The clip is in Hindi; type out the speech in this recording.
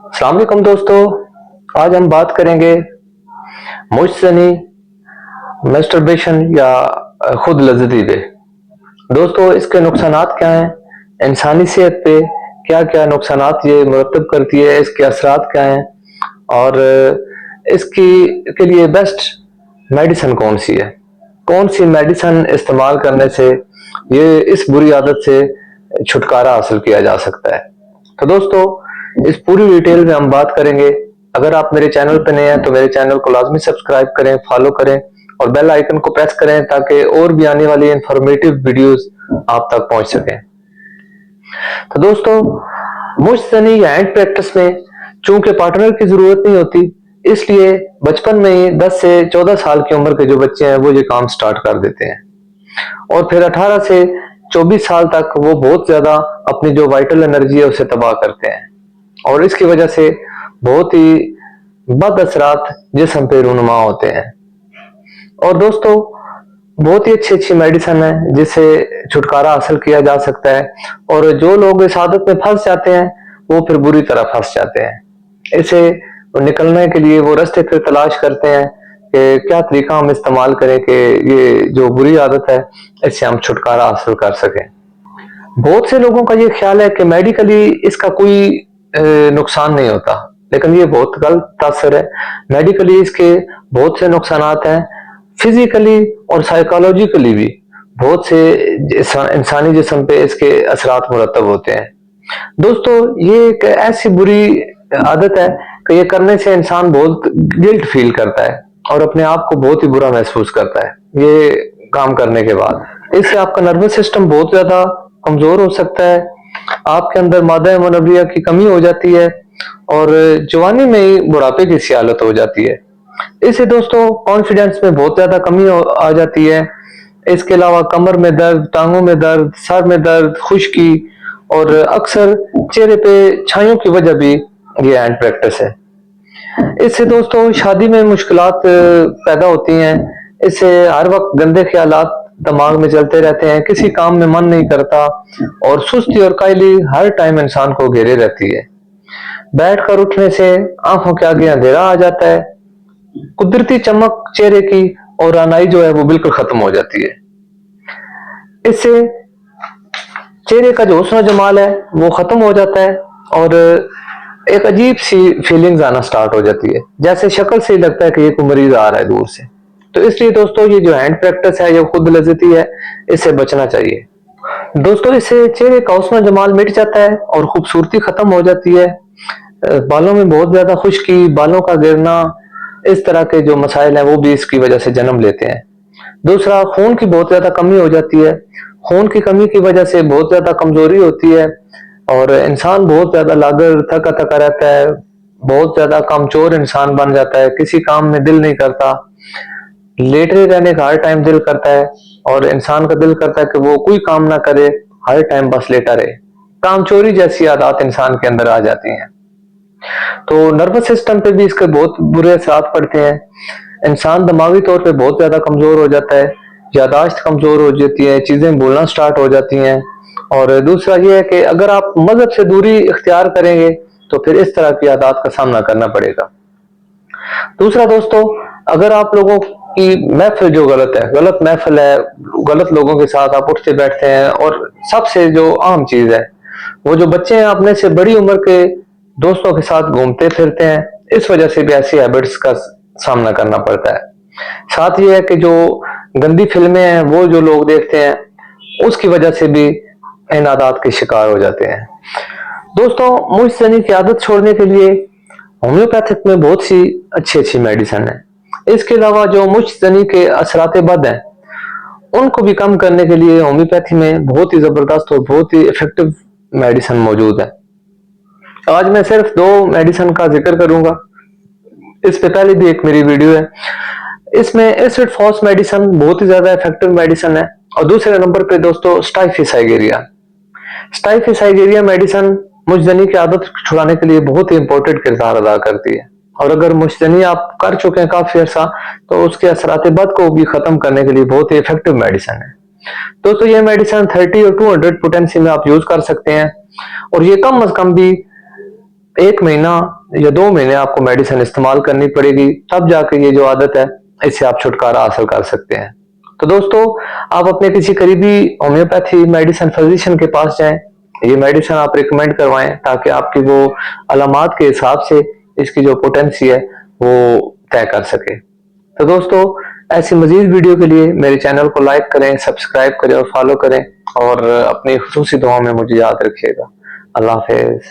अस्सलाम वालेकुम दोस्तों, आज हम बात करेंगे मुश्तनी मैस्टरबेशन या खुद लज़्ज़ती पे। दोस्तों, इसके नुकसानात क्या हैं, इंसानी सेहत पे क्या क्या नुकसानात ये मुरतब करती है, इसके असरात क्या हैं और इसकी के लिए बेस्ट मेडिसिन कौन सी है, कौन सी मेडिसिन इस्तेमाल करने से ये इस बुरी आदत से छुटकारा हासिल किया जा सकता है। तो दोस्तों, इस पूरी डिटेल में हम बात करेंगे। अगर आप मेरे चैनल पर नए हैं तो मेरे चैनल को लाजमी सब्सक्राइब करें, फॉलो करें और बेल आइकन को प्रेस करें ताकि और भी आने वाली इंफॉर्मेटिव वीडियोस आप तक पहुंच सकें। तो दोस्तों, मुश्तनी या हैंड प्रैक्टिस में चूंकि पार्टनर की जरूरत नहीं होती, इसलिए बचपन में ही 10 से 14 साल की उम्र के जो बच्चे हैं वो ये काम स्टार्ट कर देते हैं और फिर 18 से 24 साल तक वो बहुत ज्यादा अपनी जो वाइटल एनर्जी है उसे तबाह करते हैं और इसकी वजह से बहुत ही बद असरात जिस्म पे रूनुमा होते हैं। और दोस्तों, बहुत ही अच्छी मेडिसिन है जिससे छुटकारा हासिल किया जा सकता है और जो लोग इस आदत में फंस जाते हैं वो फिर बुरी तरह फंस जाते हैं। इसे निकलने के लिए वो रास्ते फिर तलाश करते हैं कि क्या तरीका हम इस्तेमाल करें कि ये जो बुरी आदत है इससे हम छुटकारा हासिल कर सकें। बहुत से लोगों का ये ख्याल है कि मेडिकली इसका कोई नुकसान नहीं होता, लेकिन ये बहुत गलत तासर है। मेडिकली इसके बहुत से नुकसानात हैं, फिजिकली और साइकोलॉजिकली भी बहुत से इंसानी जिस्म पे इसके असरात मुरतब होते हैं। दोस्तों, ये एक ऐसी बुरी आदत है कि ये करने से इंसान बहुत गिल्ट फील करता है और अपने आप को बहुत ही बुरा महसूस करता है ये काम करने के बाद। इससे आपका नर्वस सिस्टम बहुत ज्यादा कमजोर हो सकता है, आपके अंदर मादा मनोरिया की कमी हो जाती है और जवानी में ही बुढ़ापे की सी हालत हो जाती है। इससे दोस्तों कॉन्फिडेंस में बहुत ज्यादा कमी आ जाती है। इसके अलावा कमर में दर्द, टांगों में दर्द, सर में दर्द, खुश्की और अक्सर चेहरे पे छाइयों की वजह भी ये हैंड प्रैक्टिस है। इससे दोस्तों शादी में मुश्किलात पैदा होती हैं। इससे हर वक्त गंदे ख्यालात दिमाग में चलते रहते हैं, किसी काम में मन नहीं करता और सुस्ती और कायली हर टाइम इंसान को घेरे रहती है। बैठकर उठने से आंखों के आगे अंधेरा आ जाता है, कुदरती चमक चेहरे की और रानाई जो है वो बिल्कुल खत्म हो जाती है। इससे चेहरे का जो हुस्न जमाल है वो खत्म हो जाता है और एक अजीब सी फीलिंग्स आना स्टार्ट हो जाती है, जैसे शक्ल से ही लगता है कि ये कोई मरीज आ रहा है दूर से। तो इसलिए दोस्तों, ये जो हैंड प्रैक्टिस है ये खुद लज़्ज़ती है, इससे बचना चाहिए। दोस्तों, इससे चेहरे का हुस्न जमाल मिट जाता है और खूबसूरती खत्म हो जाती है। बालों में बहुत ज्यादा खुश्की, बालों का गिरना, इस तरह के जो मसाइल हैं वो भी इसकी वजह से जन्म लेते हैं। दूसरा, खून की बहुत ज्यादा कमी हो जाती है। खून की कमी की वजह से बहुत ज्यादा कमजोरी होती है और इंसान बहुत ज्यादा लागर थका थका रहता है, बहुत ज्यादा कमजोर इंसान बन जाता है, किसी काम में दिल नहीं करता, लेटे रहने का हर टाइम दिल करता है और इंसान का दिल करता है कि वो कोई काम ना करे, हर टाइम बस लेटा रहे। कामचोरी जैसी आदत इंसान के अंदर आ जाती हैं। तो नर्वस सिस्टम पे भी इसके बहुत बुरे असरात पड़ते हैं। इंसान दिमागी तौर पे बहुत ज्यादा कमजोर हो जाता है, यादाश्त कमजोर हो जाती है, चीजें भूलना स्टार्ट हो जाती हैं। और दूसरा ये है कि अगर आप मजहब से दूरी इख्तियार करेंगे तो फिर इस तरह की आदत का सामना करना पड़ेगा। दूसरा दोस्तों, अगर आप लोगों की महफिल जो गलत है, गलत महफिल है, गलत लोगों के साथ आप उठते बैठते हैं और सबसे जो आम चीज है वो जो बच्चे हैं अपने से बड़ी उम्र के दोस्तों के साथ घूमते फिरते हैं, इस वजह से भी ऐसी हैबिट्स का सामना करना पड़ता है। साथ ही है कि जो गंदी फिल्में हैं वो जो लोग देखते हैं उसकी वजह से भी इन आदत के शिकार हो जाते हैं। दोस्तों, मुश्तनी की आदत छोड़ने के लिए होम्योपैथिक में बहुत सी अच्छी मेडिसिन है। इसके अलावा जो मुश्तनी के असरात बद हैं उनको भी कम करने के लिए होम्योपैथी में बहुत ही जबरदस्त और बहुत ही इफेक्टिव मेडिसिन मौजूद है। आज मैं सिर्फ 2 मेडिसिन का जिक्र करूंगा, इस पे पहले भी एक मेरी वीडियो है। इसमें एसिड फॉस मेडिसिन बहुत ही ज्यादा इफेक्टिव मेडिसिन है और दूसरे नंबर पे दोस्तों स्टाइफिसाइगेरिया। स्टाइफिसाइगेरिया मेडिसिन मुश्तनी की आदत छुड़ाने के लिए बहुत ही इंपॉर्टेंट किरदार अदा करती है और अगर मुश्तनी आप कर चुके हैं काफी अर्सा तो उसके असरात बद को भी खत्म करने के लिए बहुत ही इफेक्टिव मेडिसिन है। दोस्तों, ये मेडिसिन 30 और 200 पोटेंसी में आप यूज कर सकते हैं और ये कम अज कम भी 1 महीना या 2 महीने आपको मेडिसिन इस्तेमाल करनी पड़ेगी, तब जाके ये जो आदत है इससे आप छुटकारा हासिल कर सकते हैं। तो दोस्तों, आप अपने किसी करीबी होम्योपैथी मेडिसिन फिजिशियन के पास जाएं, ये मेडिसिन आप रिकमेंड करवाएं ताकि आपकी वो अलामात के हिसाब से इसकी जो पोटेंसी है वो तय कर सके। तो दोस्तों, ऐसी मजीद वीडियो के लिए मेरे चैनल को लाइक करें, सब्सक्राइब करें और फॉलो करें, और अपनी खुसूसी दुआ में मुझे याद रखिएगा। अल्लाह हाफिज।